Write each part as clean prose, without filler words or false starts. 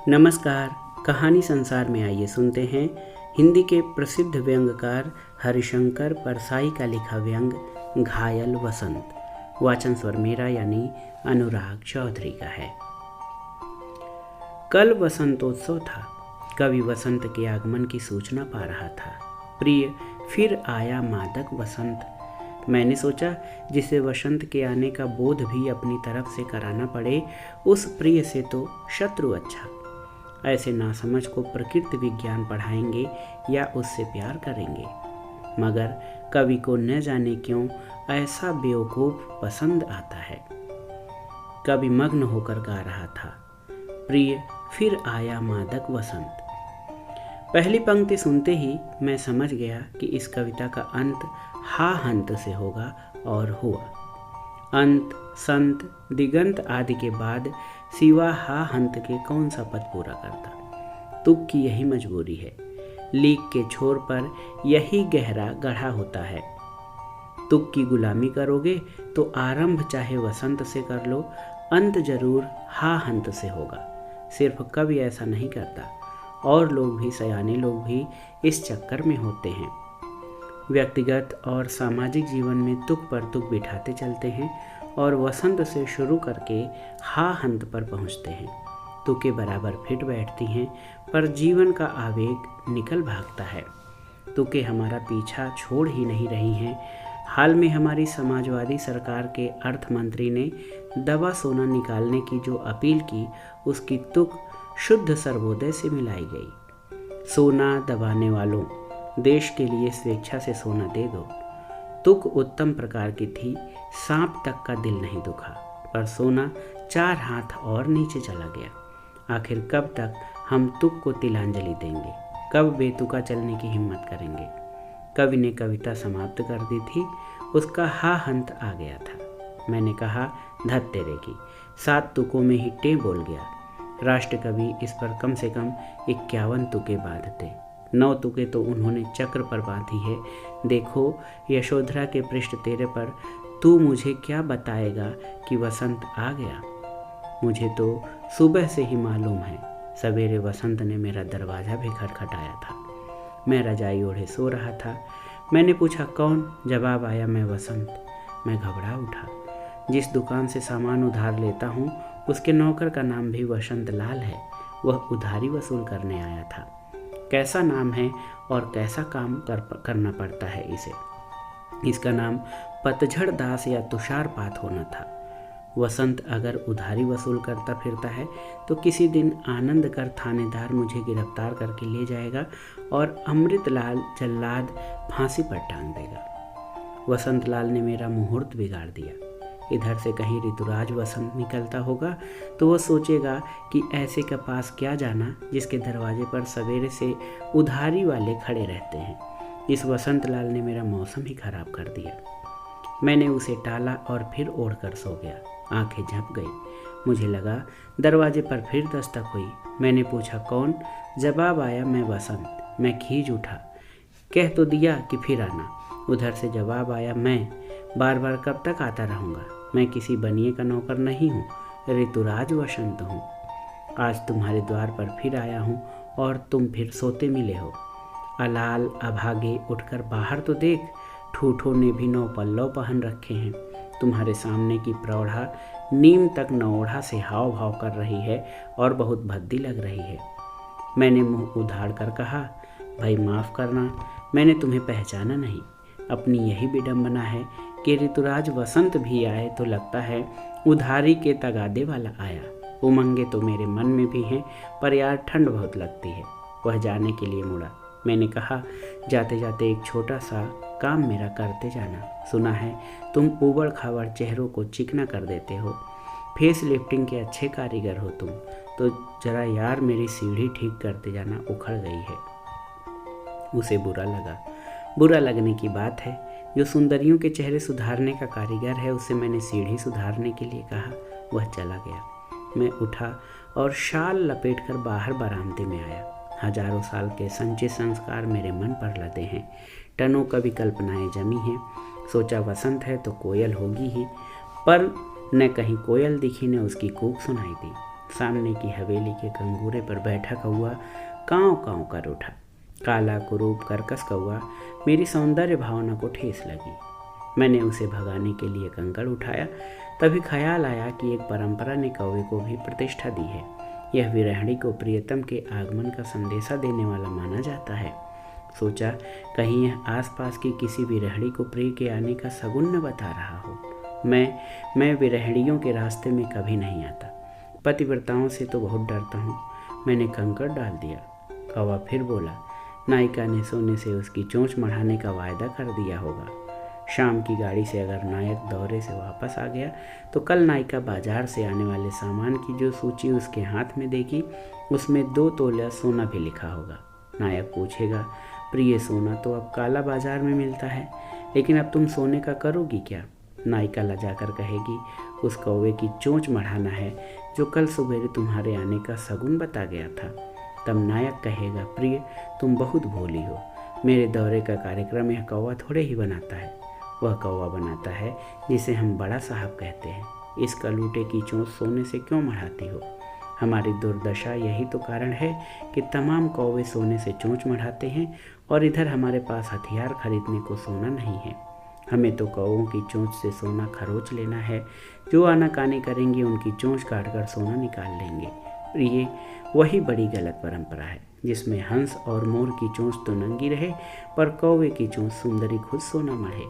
नमस्कार। कहानी संसार में आइए सुनते हैं हिंदी के प्रसिद्ध व्यंग्यकार हरिशंकर परसाई का लिखा व्यंग्य घायल वसंत। वाचन स्वर मेरा यानी अनुराग चौधरी का है। कल वसंतोत्सव था। कवि वसंत के आगमन की सूचना पा रहा था। प्रिय फिर आया मादक वसंत। मैंने सोचा जिसे वसंत के आने का बोध भी अपनी तरफ से कराना पड़े, उस प्रिय से तो शत्रु अच्छा। ऐसे नासमझ को प्रकृति विज्ञान पढ़ाएंगे या उससे प्यार करेंगे। मगर कवि को न जाने क्यों ऐसा बेवकूफ पसंद आता है। कवि मग्न होकर गा रहा था, प्रिय फिर आया मादक वसंत। पहली पंक्ति सुनते ही मैं समझ गया कि इस कविता का अंत हा हंत से होगा, और हुआ। अंत, संत, दिगंत आदि के बाद सिवा हा हंत के कौन सा पद पूरा करता। तुक की यही मजबूरी है। लीक के छोर पर यही गहरा गढ़ा होता है। तुक की गुलामी करोगे तो आरंभ चाहे वसंत से कर लो, अंत जरूर हा हंत से होगा। सिर्फ कवि ऐसा नहीं करता, और लोग भी, सयाने लोग भी इस चक्कर में होते हैं। व्यक्तिगत और सामाजिक जीवन में तुक पर तुक बिठाते चलते हैं और वसंत से शुरू करके हा हंत पर पहुंचते हैं। तुके बराबर फिट बैठती हैं, पर जीवन का आवेग निकल भागता है। तुके हमारा पीछा छोड़ ही नहीं रही हैं। हाल में हमारी समाजवादी सरकार के अर्थ मंत्री ने दवा सोना निकालने की जो अपील की, उसकी तुक शुद्ध सर्वोदय से मिलाई गई। सोना दबाने वालों, देश के लिए स्वेच्छा से सोना दे दो। तुक उत्तम प्रकार की थी। सांप तक का दिल नहीं दुखा, पर सोना 4 हाथ और नीचे चला गया। आखिर कब तक हम तुक को तिलांजलि देंगे? कब बेतुका चलने की हिम्मत करेंगे? कवि ने कविता समाप्त कर दी थी। उसका हा हंत आ गया था। मैंने कहा, धत तेरे की, 7 तुकों में ही टे बोल गया। राष्ट्र कवि इस पर कम से कम 51 तुके बांधते। 9 तुके तो उन्होंने चक्र पर बांधी है। देखो, यशोधरा के पृष्ठ तेरे पर तू मुझे क्या बताएगा कि वसंत आ गया। मुझे तो सुबह से ही मालूम है। सवेरे वसंत ने मेरा दरवाज़ा भी खटखटाया था। मैं रजाई ओढ़े सो रहा था। मैंने पूछा, कौन? जवाब आया, मैं वसंत। मैं घबरा उठा। जिस दुकान से सामान उधार लेता हूँ, उसके नौकर का नाम भी वसंत लाल है। वह उधारी वसूल करने आया था। कैसा नाम है और कैसा काम करना पड़ता है इसे। इसका नाम पतझड़ दास या तुषारपात होना था। वसंत अगर उधारी वसूल करता फिरता है तो किसी दिन आनंद कर थानेदार मुझे गिरफ्तार करके ले जाएगा और अमृतलाल जल्लाद फांसी पर टांग देगा। वसंत लाल ने मेरा मुहूर्त बिगाड़ दिया। इधर से कहीं ऋतुराज वसंत निकलता होगा तो वह सोचेगा कि ऐसे के पास क्या जाना जिसके दरवाजे पर सवेरे से उधारी वाले खड़े रहते हैं। इस वसंत लाल ने मेरा मौसम ही खराब कर दिया। मैंने उसे टाला और फिर ओढ़कर सो गया। आंखें झप गई। मुझे लगा दरवाजे पर फिर दस्तक हुई। मैंने पूछा, कौन? जवाब आया, मैं वसंत। मैं खींच उठा। कह तो दिया कि फिर आना। उधर से जवाब आया, मैं बार बार कब तक आता रहूँगा? मैं किसी बनिए का नौकर नहीं हूँ, ऋतुराज वसंत हूँ। आज तुम्हारे द्वार पर फिर आया हूँ और तुम फिर सोते मिले हो। अलाल अभागे उठकर बाहर तो देख। ठूठों ने भी 9 पल्लव पहन रखे हैं। तुम्हारे सामने की प्रौढ़ा नीम तक नौढ़ा से हाव भाव कर रही है और बहुत भद्दी लग रही है। मैंने मुँह उधाड़ कर कहा, भाई माफ़ करना, मैंने तुम्हें पहचाना नहीं। अपनी यही विडंबना है कि ऋतुराज वसंत भी आए तो लगता है उधारी के तगादे वाला आया। उमंगे तो मेरे मन में भी हैं, पर यार ठंड बहुत लगती है। वह जाने के लिए मुड़ा। मैंने कहा, जाते जाते एक छोटा सा काम मेरा करते जाना। सुना है तुम उबड़ खाबड़ चेहरों को चिकना कर देते हो। फेस लिफ्टिंग के अच्छे कारीगर हो तुम, तो जरा यार मेरी सीढ़ी ठीक करते जाना, उखड़ गई है। उसे बुरा लगा। बुरा लगने की बात है। जो सुंदरियों के चेहरे सुधारने का कारीगर है, उससे मैंने सीढ़ी सुधारने के लिए कहा। वह चला गया। मैं उठा और शाल लपेटकर बाहर बरामदे में आया। हजारों साल के संचित संस्कार मेरे मन पर लदे हैं। टनों कभी कल्पनाएं जमी हैं। सोचा वसंत है तो कोयल होगी ही, पर न कहीं कोयल दिखी न उसकी कूक सुनाई दी। सामने की हवेली के कंगूरे पर बैठा कौआ काँव काँव कर उठा। काला कुरूप कर्कश कौआ मेरी सौंदर्य भावना को ठेस लगी। मैंने उसे भगाने के लिए कंकड़ उठाया। तभी ख्याल आया कि एक परंपरा ने कौवे को भी प्रतिष्ठा दी है। यह विरहणी को प्रियतम के आगमन का संदेशा देने वाला माना जाता है। सोचा कहीं यह आसपास की किसी विरहणी को प्रिय के आने का शगुन न बता रहा हो। मैं विरहणियों के रास्ते में कभी नहीं आता। पतिव्रताओं से तो बहुत डरता हूँ। मैंने कंकड़ डाल दिया। कौवा फिर बोला, नायिका ने सोने से उसकी चोंच मढ़ाने का वायदा कर दिया होगा। शाम की गाड़ी से अगर नायक दौरे से वापस आ गया तो कल नायिका बाजार से आने वाले सामान की जो सूची उसके हाथ में देगी उसमें 2 तोला सोना भी लिखा होगा। नायक पूछेगा, प्रिय सोना तो अब काला बाजार में मिलता है, लेकिन अब तुम सोने का करोगी क्या? नायिका लजाकर कहेगी, उस कौवे की चोंच मढ़ाना है जो कल सवेरे तुम्हारे आने का शगुन बता गया था। तब नायक कहेगा, प्रिय तुम बहुत भोली हो। मेरे दौरे का कार्यक्रम यह कौवा थोड़े ही बनाता है, वह कौवा बनाता है जिसे हम बड़ा साहब कहते हैं। इस कलूटे की चोंच सोने से क्यों मढ़ाती हो? हमारी दुर्दशा यही तो कारण है कि तमाम कौवे सोने से चोंच मढ़ाते हैं और इधर हमारे पास हथियार खरीदने को सोना नहीं है। हमें तो कौवों की चोंच से सोना खरोच लेना है। जो आनाकानी करेंगे उनकी चोंच काटकर सोना निकाल लेंगे। ये वही बड़ी गलत परंपरा है जिसमें हंस और मोर की चोंच तो नंगी रहे पर कौवे की चोंच सुंदरी खुद सोना मढ़े।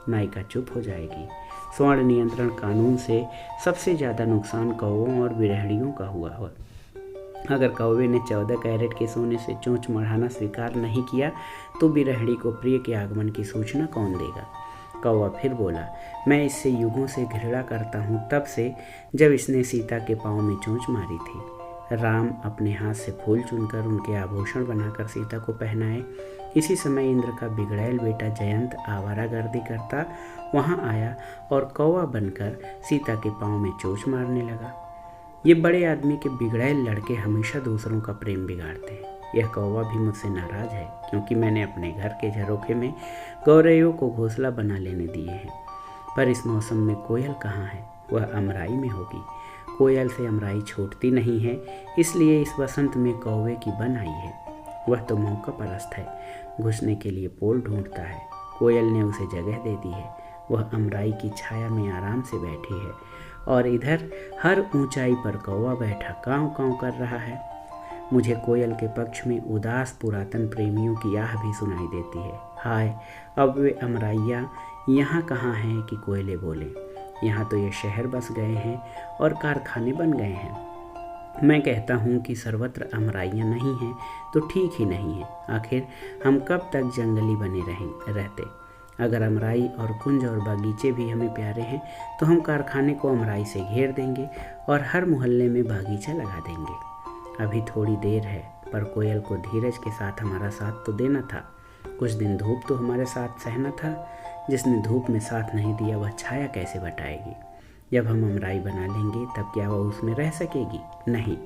नायिका चुप हो जाएगी। स्वर्ण नियंत्रण कानून से सबसे ज़्यादा नुकसान कौवों और विरहणियों का हुआ हो। अगर कौवे ने 14 कैरेट के सोने से चोंच मढ़ाना स्वीकार नहीं किया तो विरहणी को प्रिय के आगमन की सूचना कौन देगा? कौवा फिर बोला, मैं इससे युगों से घृणा करता हूँ, तब से जब इसने सीता के पाँव में चोंच मारी थी। राम अपने हाथ से फूल चुनकर उनके आभूषण बनाकर सीता को पहनाए। इसी समय इंद्र का बिगड़ैल बेटा जयंत आवारागर्दी करता वहाँ आया और कौवा बनकर सीता के पाँव में चोंच मारने लगा। ये बड़े आदमी के बिगड़ैल लड़के हमेशा दूसरों का प्रेम बिगाड़ते हैं। यह कौवा भी मुझसे नाराज़ है क्योंकि मैंने अपने घर के झरोखे में गौरैयों को घोंसला बना लेने दिए हैं। पर इस मौसम में कोयल कहाँ है? वह अमराई में होगी। कोयल से अमराई छूटती नहीं है, इसलिए इस वसंत में कौवे की बन आई है। वह तो मौका परस्त है, घुसने के लिए पोल ढूंढता है। कोयल ने उसे जगह दे दी है। वह अमराई की छाया में आराम से बैठी है और इधर हर ऊंचाई पर कौवा बैठा काँव काँव कर रहा है। मुझे कोयल के पक्ष में उदास पुरातन प्रेमियों की आह भी सुनाई देती है। हाय, अब वे अमराइयाँ यहाँ कहाँ हैं कि कोयले बोले। यहाँ तो ये शहर बस गए हैं और कारखाने बन गए हैं। मैं कहता हूँ कि सर्वत्र अमराइयाँ नहीं हैं तो ठीक ही नहीं है। आखिर हम कब तक जंगली बने रहते? अगर अमराई और कुंज और बागीचे भी हमें प्यारे हैं तो हम कारखाने को अमराई से घेर देंगे और हर मोहल्ले में बागीचा लगा देंगे। अभी थोड़ी देर है, पर कोयल को धीरज के साथ हमारा साथ तो देना था। कुछ दिन धूप तो हमारे साथ सहना था। जिसने धूप में साथ नहीं दिया वह छाया कैसे बटाएगी? जब हम अमराई बना लेंगे तब क्या वह उसमें रह सकेगी? नहीं,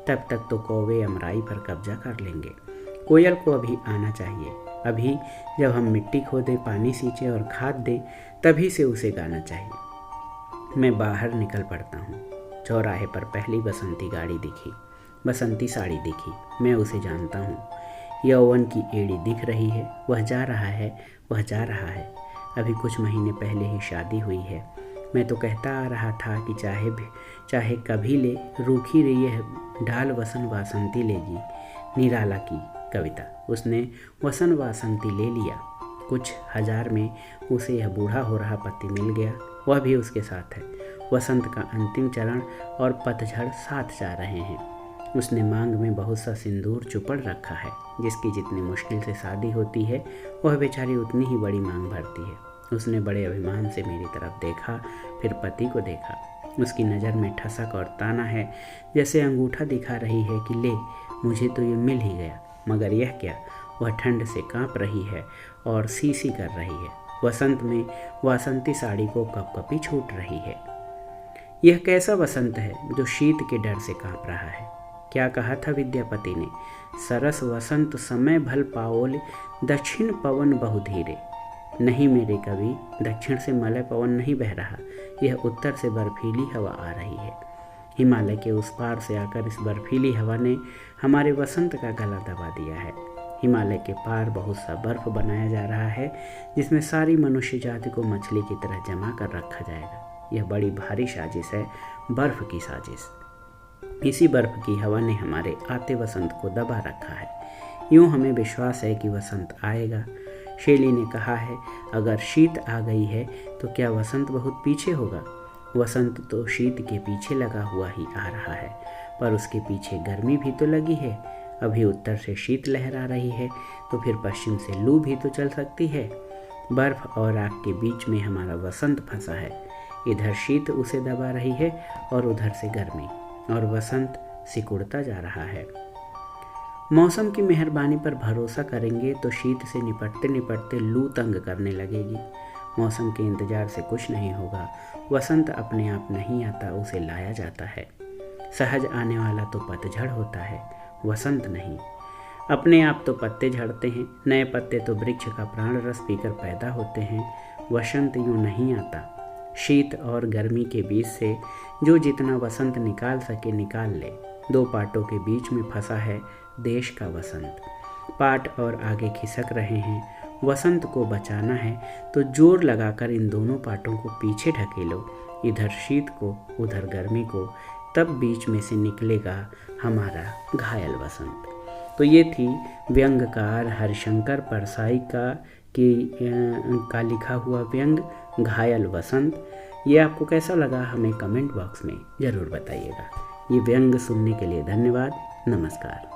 तब तक तो कौवे अमराई पर कब्जा कर लेंगे। कोयल को अभी आना चाहिए। अभी जब हम मिट्टी खोदें, पानी सींचें और खाद दें, तभी से उसे गाना चाहिए। मैं बाहर निकल पड़ता हूँ। चौराहे पर पहली बसंती गाड़ी दिखी, बसंती साड़ी दिखी। मैं उसे जानता हूँ। यौवन की एड़ी दिख रही है। वह जा रहा है, वह जा रहा है। अभी कुछ महीने पहले ही शादी हुई है। मैं तो कहता आ रहा था कि चाहे कभी ले, रूखी रही है ढाल वसन वासंती लेगी। निराला की कविता। उसने वसन वासंती ले लिया। कुछ हजार में उसे यह बूढ़ा हो रहा पति मिल गया। वह भी उसके साथ है। वसंत का अंतिम चरण और पतझड़ साथ जा रहे हैं। उसने मांग में बहुत सा सिंदूर चुपड़ रखा है। जिसकी जितनी मुश्किल से शादी होती है वह बेचारी उतनी ही बड़ी मांग भरती है। उसने बड़े अभिमान से मेरी तरफ देखा, फिर पति को देखा। उसकी नज़र में ठसक और ताना है, जैसे अंगूठा दिखा रही है कि ले, मुझे तो ये मिल ही गया। मगर यह क्या, वह ठंड से काँप रही है और सी कर रही है। वसंत में वासंती साड़ी को कपकपी छूट रही है। यह कैसा वसंत है जो शीत के डर से काँप रहा है? क्या कहा था विद्यापति ने? सरस वसंत समय भल पाओले, दक्षिण पवन बहु धीरे। नहीं मेरे कवि, दक्षिण से मलय पवन नहीं बह रहा, यह उत्तर से बर्फीली हवा आ रही है। हिमालय के उस पार से आकर इस बर्फीली हवा ने हमारे वसंत का गला दबा दिया है। हिमालय के पार बहुत सा बर्फ बनाया जा रहा है, जिसमें सारी मनुष्य जाति को मछली की तरह जमा कर रखा जाएगा। यह बड़ी भारी साजिश है, बर्फ की साजिश। इसी बर्फ की हवा ने हमारे आते वसंत को दबा रखा है। यूँ हमें विश्वास है कि वसंत आएगा। शेली ने कहा है, अगर शीत आ गई है तो क्या वसंत बहुत पीछे होगा? वसंत तो शीत के पीछे लगा हुआ ही आ रहा है, पर उसके पीछे गर्मी भी तो लगी है। अभी उत्तर से शीत लहर आ रही है, तो फिर पश्चिम से लू भी तो चल सकती है। बर्फ और आग के बीच में हमारा वसंत फंसा है। इधर शीत उसे दबा रही है और उधर से गर्मी, और वसंत सिकुड़ता जा रहा है। मौसम की मेहरबानी पर भरोसा करेंगे तो शीत से निपटते निपटते लू तंग करने लगेगी। मौसम के इंतजार से कुछ नहीं होगा। वसंत अपने आप नहीं आता, उसे लाया जाता है। सहज आने वाला तो पतझड़ होता है, वसंत नहीं। अपने आप तो पत्ते झड़ते हैं, नए पत्ते तो वृक्ष का प्राण रस पीकर पैदा होते हैं। वसंत यूँ नहीं आता। शीत और गर्मी के बीच से जो जितना वसंत निकाल सके निकाल ले। दो पाटों के बीच में फंसा है देश का वसंत। पाट और आगे खिसक रहे हैं। वसंत को बचाना है तो जोर लगाकर इन दोनों पाटों को पीछे ढकेलो, इधर शीत को उधर गर्मी को, तब बीच में से निकलेगा हमारा घायल वसंत। तो ये थी व्यंग्यकार हरिशंकर परसाई का लिखा हुआ व्यंग घायल वसंत। ये आपको कैसा लगा हमें कमेंट बॉक्स में ज़रूर बताइएगा। ये व्यंग सुनने के लिए धन्यवाद। नमस्कार।